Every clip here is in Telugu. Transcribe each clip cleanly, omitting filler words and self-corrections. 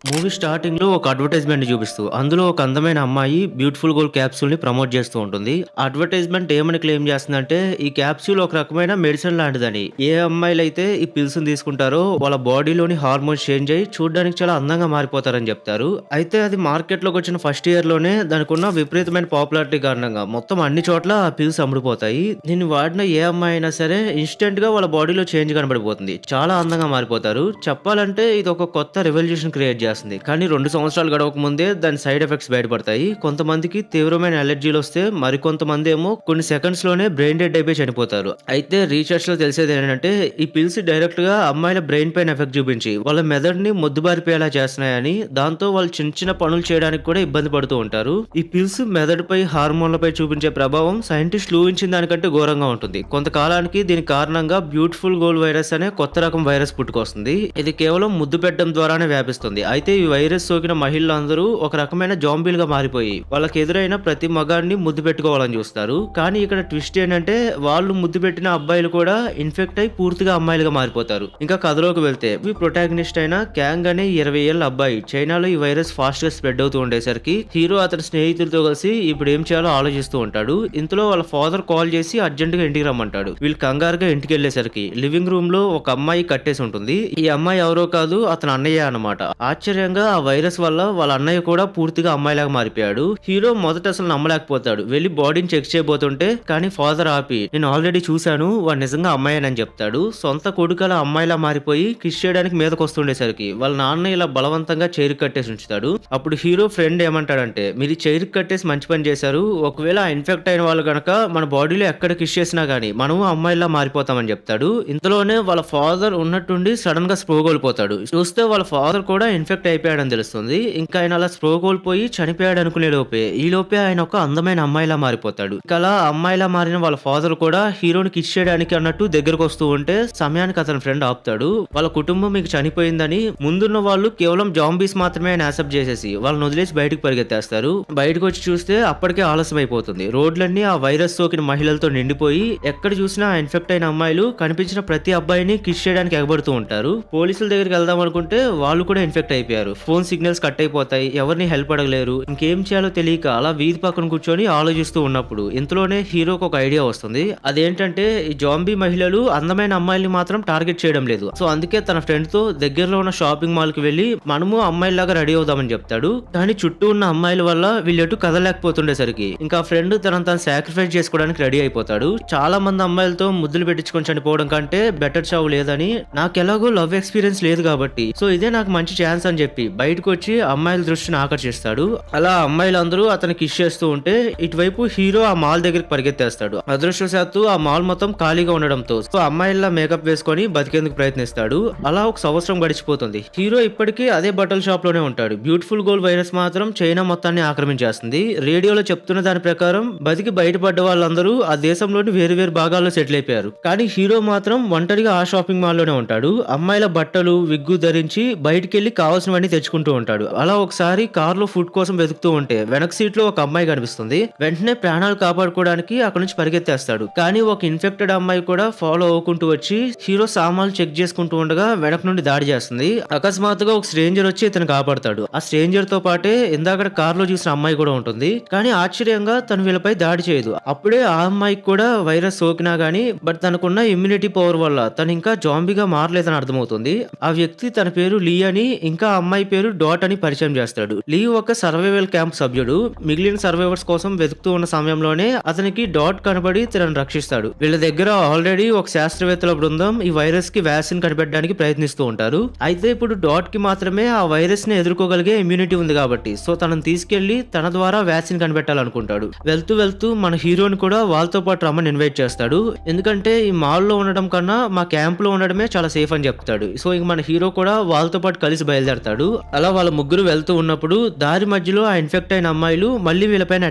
మూవీ స్టార్టింగ్‌లో ఒక అడ్వర్టైజ్‌మెంట్ చూపిస్తూ, అందులో ఒక అందమైన అమ్మాయి బ్యూటిఫుల్ గోల్డ్ క్యాప్సూల్‌ని ప్రమోట్ చేస్తూ ఉంటుంది. ఆ అడ్వర్టైజ్‌మెంట్ ఏమని క్లెయిమ్ చేస్తుందంటే, ఈ క్యాప్సూల్ ఒక రకమైన మెడిసిన్ లాంటిదని. ఏ అమ్మాయిలైతే ఈ పిల్స్‌ని తీసుకుంటారో వాళ్ళ బాడీలోని హార్మోన్స్ చేంజ్ అయ్యి చూడడానికి చాలా అందంగా మారిపోతారని చెప్తారు. అయితే అది మార్కెట్‌లోకొచ్చిన ఫస్ట్ ఇయర్‌లోనే దానికున్న విపరీతమైన పాపులారిటీ కారణంగా మొత్తం అన్ని చోట్ల ఆ పిల్స్ అమ్ముడుపోతాయి. దీన్ని వాడిన ఏ అమ్మాయి అయినా సరే ఇన్‌స్టంట్‌గా వాళ్ళ బాడీలో చేంజ్ కనబడిపోతుంది. చాలా అందంగా మారిపోతారు. చెప్పాలంటే ఇది ఒక కొత్త రెవల్యూషన్ క్రియేట్ చేస్తుంది. కానీ 2 సంవత్సరాలు గడవక ముందే దాని సైడ్ ఎఫెక్ట్స్ బయటపడతాయి. కొంతమందికి తీవ్రమైన అలెర్జీలొస్తే మరికొంతమందేమో కొన్ని సెకండ్స్‌లోనే బ్రెయిన్ డెడ్ అయిపోయి చనిపోతారు. అయితే రీసెర్చ్‌లో తెలిసేదేంటంటే ఈ పిల్స్ డైరెక్ట్‌గా అమ్మాయిల బ్రెయిన్ పైన ఎఫెక్ట్ చూపించి వాళ్ళ మెదడుని మొద్దుబారిపోయేలా చేస్తున్నాయని, దాంతో వాళ్ళు చిన్న చిన్న పనులు చేయడానికి కూడా ఇబ్బంది పడుతూ ఉంటారు. ఈ పిల్స్ మెదడుపై, హార్మోన్లపై చూపించే ప్రభావం సైంటిస్టులు ఊహించిన దానికంటే ఘోరంగా ఉంటుంది. కొంతకాలానికి దీని కారణంగా బ్యూటిఫుల్ గోల్డ్ వైరస్ అనే కొత్త రకం వైరస్ పుట్టుకొస్తుంది. ఇది కేవలం ముద్దు పెట్టడం ద్వారానే వ్యాపిస్తుంది. అయితే ఈ వైరస్ సోకిన మహిళలందరూ ఒక రకమైన జాంబీలుగా మారిపోయి వాళ్ళకి ఎదురైన ప్రతి మగాడిని ముద్దు పెట్టుకోవాలని చూస్తారు. కానీ ఇక్కడ ట్విస్ట్ ఏంటంటే వాళ్ళు ముద్దు పెట్టిన అబ్బాయిలు కూడా ఇన్ఫెక్ట్ అయి పూర్తిగా అమ్మాయిలుగా మారిపోతారు. ఇంకా కథలోకి వెళ్తే ఈ ప్రొటాగనిస్ట్ అయిన క్యాంగ్ అనే 20 ఏళ్ల అబ్బాయి చైనాలో ఈ వైరస్ ఫాస్ట్ గా స్ప్రెడ్ అవుతూ ఉండేసరికి హీరో అతని స్నేహితులతో కలిసి ఇప్పుడు ఏం చేయాలో ఆలోచిస్తూ ఉంటాడు. ఇంతలో వాళ్ళ ఫాదర్ కాల్ చేసి అర్జెంట్ గా ఇంటికి రమ్మంటాడు. వీళ్ళు కంగారుగా ఇంటికి వెళ్లేసరికి లివింగ్ రూమ్ లో ఒక అమ్మాయి కట్టేసి ఉంటుంది. ఈ అమ్మాయి ఎవరో కాదు, అతని అన్నయ్య అన్నమాట. ఆశ్చర్యంగా ఆ వైరస్ వల్ల వాళ్ళ అన్నయ్య కూడా పూర్తిగా అమ్మాయిలాగా మారిపోయాడు. హీరో మొదట అసలు నమ్మలేకపోతాడు. వెళ్లి బాడీని చెక్ చేయబోతుంటే కానీ ఫాదర్ ఆపి, నేను ఆల్రెడీ చూశాను, వాడు నిజంగా అమ్మాయినని చెప్తాడు. సొంత కొడుకలా అమ్మాయిలా మారిపోయి కిస్ చేయడానికి మీదకి వస్తుండేసరికి వాళ్ళ నాన్న ఇలా బలవంతంగా చైర్ కట్టేసి ఉంచుతాడు. అప్పుడు హీరో ఫ్రెండ్ ఏమంటాడంటే, మీరు చైర్ కట్టేసి మంచి పని చేశారు. ఒకవేళ ఇన్ఫెక్ట్ అయిన వాళ్ళు గనక మన బాడీలో ఎక్కడ కిస్ చేసినా గానీ మనము అమ్మాయిలా మారిపోతామని చెప్తాడు. ఇంతలోనే వాళ్ళ ఫాదర్ ఉన్నట్టుండి సడన్ గా స్ప్రో కోల్పోతాడు. చూస్తే వాళ్ళ ఫాదర్ కూడా ఇన్ఫెక్ట్ అయిపోయాడని తెలుస్తుంది. ఇంకా ఆయన అలా స్ప్రో కోల్పోయి చనిపోయాడు అనుకునే లోపే ఈ లోపే ఆయన ఒక అందమైన అమ్మాయిలా మారిపోతాడు. ఇంకా అలా అమ్మాయిలా మారిన వాళ్ళ ఫాదర్ కూడా హీరోని కిస్ చేయడానికి అన్నట్టు దగ్గరకు వస్తూ ఉంటే సమయానికి అతని ఫ్రెండ్ ఆపుతాడు. వాళ్ళ కుటుంబం మీకు చనిపోయిందని, ముందున్న వాళ్ళు కేవలం జాంబీస్ మాత్రమే అని యాక్సెప్ట్ చేసేసి వాళ్ళని వదిలేసి బయటకు పరిగెత్తేస్తారు. బయటకు వచ్చి చూస్తే అప్పటికే ఆలస్యం అయిపోతుంది. రోడ్లన్నీ ఆ వైరస్ సోకిన మహిళలతో నిండిపోయి ఎక్కడ చూసినా ఇన్ఫెక్ట్ అయిన అమ్మాయిలు కనిపించిన ప్రతి అబ్బాయిని కిస్ చేయడానికి ఎగబడుతూ ఉంటారు. పోలీసుల దగ్గరికి వెళ్దాం అనుకుంటే వాళ్ళు కూడా ఇన్ఫెక్ట్ అయిపోయారు. ఫోన్ సిగ్నల్స్ కట్ అయిపోతాయి. ఎవరిని హెల్ప్ అడగలేరు. ఇంకేం చేయాలో తెలియక అలా వీధి పక్కన కూర్చొని ఆలోచిస్తూ ఉన్నప్పుడు ఇంతలోనే హీరోకి ఒక ఐడియా వస్తుంది. అదేంటంటే ఈ జాంబీ మహిళలు అందమైన అమ్మాయిల్ని మాత్రం టార్గెట్ చేయడం లేదు. సో అందుకే తన ఫ్రెండ్ తో దగ్గరలో ఉన్న షాపింగ్ మాల్ కి వెళ్లి మనము అమ్మాయిలాగా రెడీ అవుదామని చెప్తాడు. కానీ చుట్టూ ఉన్న అమ్మాయిల వల్ల వీళ్ళెటు కదలేకపోతుండేసరికి ఇంకా ఫ్రెండ్ తను సాక్రిఫైస్ చేసుకోవడానికి రెడీ అయిపోతాడు. చాలా మంది అమ్మాయిలతో ముద్దులు పెట్టించుకొని చనిపోవడం కంటే బెటర్ చావు లేదని, నాకు ఎలాగో లవ్ ఎక్స్పీరియన్స్ లేదు కాబట్టి సో ఇదే నాకు మంచి ఛాన్స్ అని చెప్పి బయటకు వచ్చి అమ్మాయిల దృష్టిని ఆకర్షిస్తాడు. అలా అమ్మాయిలందరూ అతను కిస్ చేస్తూ ఉంటే ఇటువైపు హీరో ఆ మాల్ దగ్గరికి పరిగెత్తేస్తాడు. అదృష్టవశాత్తు ఆ మాల్ మొత్తం ఖాళీగా ఉండడంతో సో అమ్మాయిలా మేకప్ వేసుకొని బతికేందుకు ప్రయత్నిస్తాడు. అలా ఒక సంవత్సరం గడిచిపోతుంది. హీరో ఇప్పటికీ అదే బట్టల షాప్ లోనే ఉంటాడు. బ్యూటిఫుల్ గోల్డ్ వైరస్ మాత్రం చైనా మొత్తాన్ని ఆక్రమించేస్తుంది. రేడియోలో చెప్తున్న దాని ప్రకారం బతికి బయటపడ్డ వాళ్ళందరూ ఆ దేశంలోని వేరు వేరు భాగాల్లో సెటిల్ అయిపోయారు. కానీ హీరో మాత్రం ఒంటరిగా ఆ షాపింగ్ మాల్ లోనే ఉంటాడు. అమ్మాయిల బట్టలు, విగ్గు ధరించి బయటికి వెళ్లి కావాల్సినవన్నీ తెచ్చుకుంటూ ఉంటాడు. అలా ఒకసారి కార్ లో ఫుడ్ కోసం వెతుకుతూ ఉంటే వెనక సీట్ లో ఒక అమ్మాయి కనిపిస్తుంది. వెంటనే ప్రాణాలు కాపాడుకోవడానికి అక్కడ నుంచి పరిగెత్తేస్తాడు. కానీ ఒక ఇన్ఫెక్టెడ్ అమ్మాయి కూడా ఫాలో అవ్వకుంటూ వచ్చి హీరో సామాన్లు చెక్ చేసుకుంటూ ఉండగా వెనక నుండి దాడి చేస్తుంది. అకస్మాత్తుగా ఒక స్ట్రేంజర్ వచ్చి ఇతను కాపాడతాడు. ఆ స్ట్రేంజర్ తో పాటే ఇందాక కార్ లో చూసిన అమ్మాయి కూడా ఉంటుంది. కానీ ఆశ్చర్యంగా తను వీళ్ళపై దాడి చేయదు. అప్పుడే ఆ అమ్మాయికి కూడా వైరస్ సోకినా గానీ బట్ తనకున్న ఇమ్యూనిటీ పవర్ వల్ల తను ఇంకా జాంబీగా మారలేదని అర్థమవుతుంది. ఆ వ్యక్తి తన పేరు లీ అని, ఇంకా అమ్మాయి పేరు డాట్ అని పరిచయం చేస్తాడు. లీ ఒక సర్వైవల్ క్యాంప్ సభ్యుడు. మిగిలిన సర్వైవర్స్ కోసం వెతుకుతూ ఉన్న సమయంలోనే అతనికి డాట్ కనబడి తనను రక్షిస్తాడు. వీళ్ళ దగ్గర ఆల్రెడీ ఒక శాస్త్రవేత్తల బృందం ఈ వైరస్ కి వ్యాక్సిన్ కనిపెట్టడానికి ప్రయత్నిస్తూ ఉంటారు. అయితే ఇప్పుడు డాట్ కి మాత్రమే ఆ వైరస్ ని ఎదుర్కోగలిగే ఇమ్యూనిటీ ఉంది కాబట్టి సో తనను తీసుకెళ్లి తన ద్వారా వ్యాక్సిన్ కనిపెట్టాలనుకుంటాడు. వెళ్తూ వెళ్తూ మన హీరోని కూడా వాళ్ళతో పాటు రమ్మని ఇన్వైట్ చేస్తాడు. ఎందుకంటే ఈ మాల్ లో ఉండడం కన్నా మా క్యాంప్ లో ఉండడమే చాలా సేఫ్ అని చెప్తాడు. సో ఇంక మన హీరో కూడా వాళ్ళతో పాటు కలిసి బయలుదేరతాడు. అలా వాళ్ళ ముగ్గురు వెళ్తూ ఉన్నప్పుడు దారి మధ్యలో ఆ ఇన్ఫెక్ట్ అయిన అమ్మాయిలు మళ్ళీ వీళ్ళపైన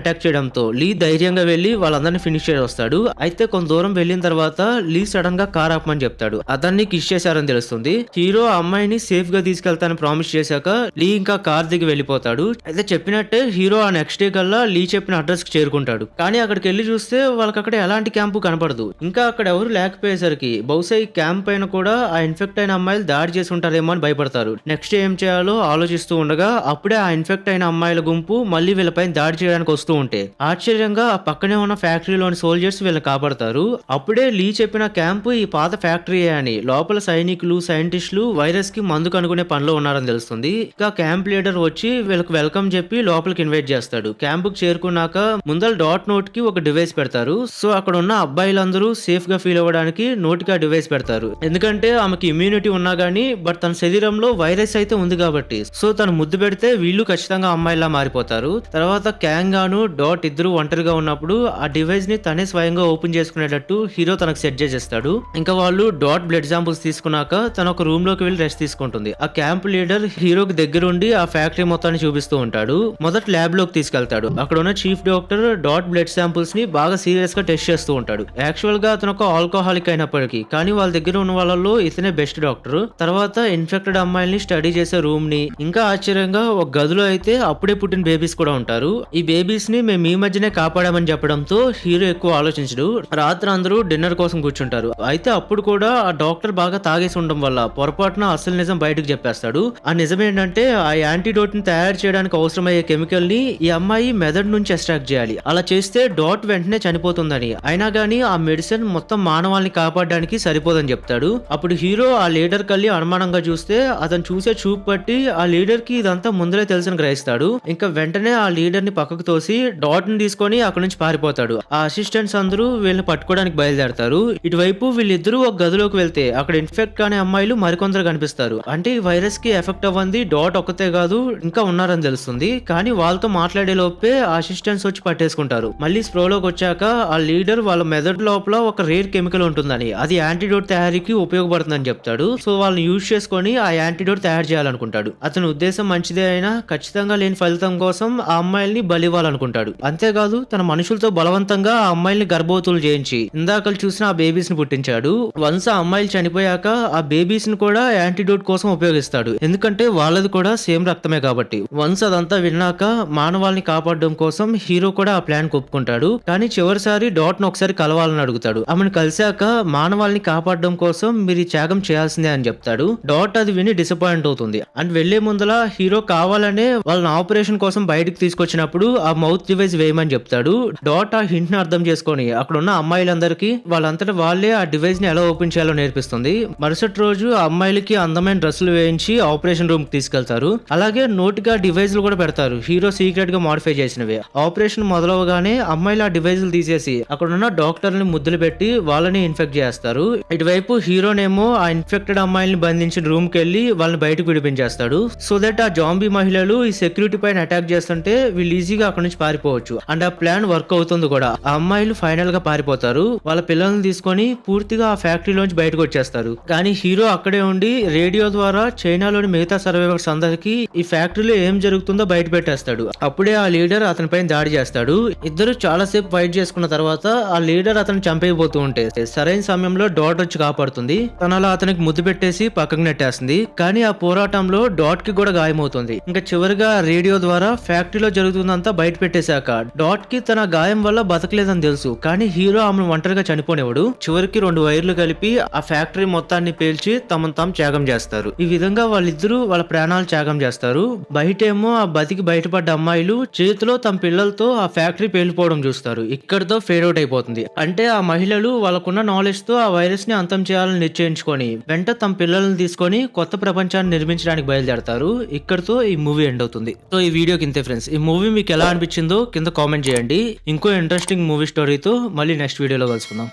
అటాక్ చేయడంతో లీ ధైర్యంగా వెళ్లి వాళ్ళందరినీ ఫినిష్ చేసి వస్తాడు. అయితే కొంత దూరం వెళ్లిన తర్వాత లీ సడన్ గా కార్ ఆపమని చెప్తాడు. అతన్ని కిస్ చేశారని తెలుస్తుంది. హీరో ఆ అమ్మాయిని సేఫ్ గా తీసుకెళ్తానని ప్రామిస్ చేశాక లీ ఇంకా కార్ దిగి వెళ్ళిపోతాడు. అయితే చెప్పినట్టే హీరో ఆ నెక్స్ట్ డే కల్లా లీ చెప్పిన అడ్రస్ కి చేరుకుంటాడు. కానీ అక్కడికి వెళ్లి చూస్తే వాళ్ళకి అక్కడ ఎలాంటి క్యాంపు కనపడదు. ఇంకా అక్కడ ఎవరు లేకపోయేసరికి బహుశా ఈ క్యాంప్ పైన కూడా ఆ ఇన్ఫెక్ట్ అయిన అమ్మాయిలు దాడి చేసి ఉంటారేమో అని భయపడతారు. నెక్స్ట్ ఏం చేయాలో ఆలోచిస్తూ ఉండగా అప్పుడే ఆ ఇన్ఫెక్ట్ అయిన అమ్మాయిల గుంపు మళ్ళీ వీళ్ళపైన దాడి చేయడానికి వస్తూ ఉంటే ఆశ్చర్యంగా ఆ పక్కనే ఉన్న ఫ్యాక్టరీలోని సోల్జర్స్ వీళ్ళని కాపాడతారు. అప్పుడే లీ చెప్పిన క్యాంపు ఈ పాత ఫ్యాక్టరీయే అని, లోపల సైనికులు సైంటిస్టులు వైరస్ కి మందు కనుగొనే పనిలో ఉన్నారని తెలుస్తుంది. ఇక క్యాంప్ లీడర్ వచ్చి వీళ్ళకి వెల్కమ్ చెప్పి లోపలికి ఇన్వైట్ చేస్తాడు. క్యాంపుకి చేరుకున్నాక ముందర డాట్ నోట్ కి ఒక డివైస్ పెడతారు. సో అక్కడ ఉన్న అబ్బాయిలందరూ సేఫ్ గా ఫీల్ అవ్వడానికి నోటికి ఆ డివైస్ పెడతారు. ఎందుకంటే ఆమెకి ఇమ్యూనిటీ ఉన్నా గానీ బట్ తన శరీరంలో వైరస్ అయితే ఉంది కాబట్టి సో తను ముద్దు పెడితే వీళ్ళు ఖచ్చితంగా అమ్మాయిలా మారిపోతారు. తర్వాత క్యాంగ్ గాను డాట్ ఇద్దరు ఒంటరిగా ఉన్నప్పుడు ఆ డివైస్ ని తనే స్వయంగా ఓపెన్ చేసుకునేటట్టు హీరో తనకు సెట్ చేసేస్తాడు. ఇంకా వాళ్ళు డాట్ బ్లడ్ శాంపుల్స్ తీసుకున్నాక తన ఒక రూమ్ లోకి వెళ్ళి రెస్ట్ తీసుకుంటుంది. ఆ క్యాంప్ లీడర్ హీరోకి దగ్గరుండి ఆ ఫ్యాక్టరీ మొత్తాన్ని చూపిస్తూ ఉంటాడు. మొదట ల్యాబ్ లోకి తీసుకెళ్తాడు. అక్కడ ఉన్న chief doctor dot blood samples ని బాగా సీరియస్ గా టెస్ట్ చేస్తూ ఉంటాడు. యాక్చువల్ గా అతను ఒక ఆల్కహాలిక్ అయినప్పటికీ కానీ వాళ్ళ దగ్గర ఉన్న వాళ్ళలో ఇతనే బెస్ట్ డాక్టర్. తర్వాత ఇన్ఫెక్టెడ్ అమ్మాయిల్ని స్టడీ చేసే రూమ్ ని, ఇంకా ఆశ్చర్యంగా ఒక గదిలో అయితే అప్పుడే పుట్టిన బేబీస్ కూడా ఉంటారు. ఈ బేబీస్ ని మేము ఈ మధ్యనే కాపాడామని చెప్పడంతో హీరో ఎక్కువ ఆలోచించడు. రాత్రి అందరూ డిన్నర్ కోసం కూర్చుంటారు. అయితే అప్పుడు కూడా ఆ డాక్టర్ బాగా తాగేసి ఉండడం వల్ల పొరపాటున అసలు నిజం బయటకు చెప్పేస్తాడు. ఆ నిజం ఏంటంటే ఆ యాంటీడోట్ ని తయారు చేయడానికి అవసరమయ్యే కెమికల్ ని ఈ అమ్మాయి మెదడు నుంచి ఎక్స్ట్రాక్ట్ చేయాలి. అలా చేస్తే డాట్ వెంటనే చనిపోతుందని, అయినా గానీ ఆ మెడిసిన్ మొత్తం మానవాళ్ళని కాపాడడానికి సరిపోదని చెప్తాడు. అప్పుడు హీరో ఆ లీడర్ కళ్ళి అనుమానంగా చూస్తే అతను చూసే చూపు పట్టి ఆ లీడర్ కి ఇదంతా ముందరే తెలుసని గ్రహిస్తాడు. ఇంకా వెంటనే ఆ లీడర్ ని పక్కకు తోసి డాట్ ని తీసుకొని అక్కడి నుంచి పారిపోతాడు. ఆ అసిస్టెంట్స్ అందరూ వీళ్ళని పట్టుకోవడానికి బయలుదేరతారు. ఇటువైపు వీళ్ళిద్దరూ ఒక గదిలోకి వెళ్తే అక్కడ ఇన్ఫెక్ట్ కాని అమ్మాయిలు మరికొందరు కనిపిస్తారు. అంటే ఈ వైరస్ కి ఎఫెక్ట్ అవ్వంది డాట్ ఒక్కతే కాదు ఇంకా ఉన్నారని తెలుస్తుంది. కానీ వాళ్ళతో మాట్లాడే లోపే ఆ అసిస్టెంట్స్ వచ్చి పట్టేసుకుంటారు. మళ్ళీ స్ప్రోలోకి వచ్చాక ఆ లీడర్ వాళ్ళ మెదడు లోపల ఒక రేర్ కెమికల్ ఉంటుందని, అది యాంటీడోట్ తయారీకి ఉపయోగపడుతుందని చెప్తాడు. సో వాళ్ళని యూజ్ చేసుకొని ఆ యాంటీడోట్ తయారు చేయాలనుకుంటాడు. అతని ఉద్దేశం మంచిదే అయినా ఖచ్చితంగా లేని ఫలితం కోసం ఆ అమ్మాయిల్ని బలివ్వాలనుకుంటాడు. అంతేకాదు తన మనుషులతో బలవంతంగా ఆ అమ్మాయిల్ని గర్భవతులు చేయించి ఇందాక చూసిన ఆ బేబీస్ ని పుట్టించాడు. వన్స్ ఆ అమ్మాయిలు చనిపోయాక ఆ బేబీస్ ని కూడా యాంటీడోట్ కోసం ఉపయోగిస్తాడు. ఎందుకంటే వాళ్ళది కూడా సేమ్ రక్తమే కాబట్టి. వన్స్ అదంతా విన్నాక మానవాళ్ళని కాపాడడం కోసం హీరో కూడా ఆ ప్లాన్ ఒప్పుకుంటాడు. కానీ చివరిసారి డాట్ ను ఒకసారి కలవాలని అడుగుతాడు. ఆమెను కలిశాక మానవాళ్ళని కాపాడడం కోసం మీరు త్యాగం చేయాల్సిందే అని చెప్తాడు. డాట్ అది విని డిసప్పాయింట్ అవుతుంది. అండ్ వెళ్లే ముందల హీరో కావాలనే వాళ్ళని ఆపరేషన్ కోసం బయటకు తీసుకొచ్చినప్పుడు ఆ మౌత్ డివైస్ వేయమని చెప్తాడు. డాట్ ఆ హింట్ ని అర్థం చేసుకొని అక్కడ ఉన్న అమ్మాయిలందరికీ వాళ్ళంతటా వాళ్ళే ఆ డివైస్ ని ఎలా ఓపెన్ చేయాలో నేర్పిస్తుంది. మరుసటి రోజు ఆ అమ్మాయిలకి అందమైన డ్రెస్సులు వేయించి ఆపరేషన్ రూమ్ కి తీసుకెళ్తారు. అలాగే నోటిగా డివైజ్లు కూడా పెడతారు, హీరో సీక్రెట్ గా మోడిఫై చేసినవి. ఆపరేషన్ మొదలవగానే అమ్మాయిలు ఆ డివైజ్లు తీసేసి అక్కడ ఉన్న డాక్టర్ని ముద్దులు పెట్టి వాళ్ళని ఇన్ఫెక్ట్ చేస్తారు. ఇటువైపు హీరోనేమో ఆ ఇన్ఫెక్టెడ్ అమ్మాయిల్ని బంధించిన రూమ్ కి వెళ్ళి వాళ్ళని బయటకు విడిపించేస్తాడు. సో దట్ ఆ జాంబీ మహిళలు ఈ సెక్యూరిటీ పైన అటాక్ చేస్తుంటే వీళ్ళు ఈజీగా అక్కడ నుంచి పారిపోవచ్చు. అండ్ ఆ ప్లాన్ వర్క్ అవుతుంది కూడా. ఆ అమ్మాయిలు ఫైనల్ గా పారిపోతారు. వాళ్ళ పిల్లల్ని తీసుకొని పూర్తిగా ఆ ఫ్యాక్టరీలోంచి బయటకు వచ్చేస్తారు. కానీ హీరో అక్కడే ఉండి రేడియో ద్వారా చైనాలోని మిగతా సర్వైవర్స్ అందరికి ఈ ఫ్యాక్టరీలో ఏం జరుగుతుందో బయట పెట్టేస్తాడు. అప్పుడే ఆ లీడర్ అతని పైన దాడి చేస్తాడు. ఇద్దరు చాలా సేపు ఫైట్ చేసుకున్న తర్వాత ఆ లీడర్ అతను చంపేయబోతూ ఉంటే సరైన సమయంలో డాట్ వచ్చి కాపాడుతుంది. తన అలా అతనికి ముద్దు పెట్టేసి పక్కకు నెట్టేస్తుంది. కానీ ఆ పోరాటంలో డాట్ కి కూడా గాయమవుతుంది. ఇంకా చివరిగా రేడియో ద్వారా ఫ్యాక్టరీలో జరుగుతుందంతా బయట పెట్టేశాక డాట్ కి తన గాయం వల్ల బతకలేదని తెలుసు. కానీ హీరో ఆమెను ఒంటరిగా చనిపోనివాడు. చివరికి 2 వైర్లు కలిపి ఆ ఫ్యాక్టరీ మొత్తాన్ని పేల్చి తమను తాము త్యాగం చేస్తారు. ఈ విధంగా వాళ్ళిద్దరూ వాళ్ళ ప్రాణాలు త్యాగం చేస్తారు. బయటేమో ఆ బతికి బయటపడ్డ అమ్మాయిలు చేతిలో తమ పిల్లలతో ఆ ఫ్యాక్టరీ పేలిపోవడం చూస్తారు. ఇక్కడితో ఫేడ్ అవుట్ అయిపోతుంది. అంటే ఆ మహిళలు వాళ్ళకున్న నాలెడ్జ్ తో ఆ వైరస్ ని అంతం చేయాలని నిశ్చయించుకొని వెంట తమ పిల్లల్ని తీసుకొని కొత్త ప్రపంచాన్ని నిర్మించడానికి బయలుదేరతారు. ఇక్కడతో ఈ మూవీ ఎండ్ అవుతుంది. సో ఈ వీడియోకి ఇంతే ఫ్రెండ్స్. ఈ మూవీ మీకు ఎలా అనిపించిందో కింద కామెంట్ చేయండి. ఇంకో ఇంట్రెస్టింగ్ మూవీ స్టోరీతో మళ్ళీ నెక్స్ట్ వీడియోలో కలుసుకుందాం.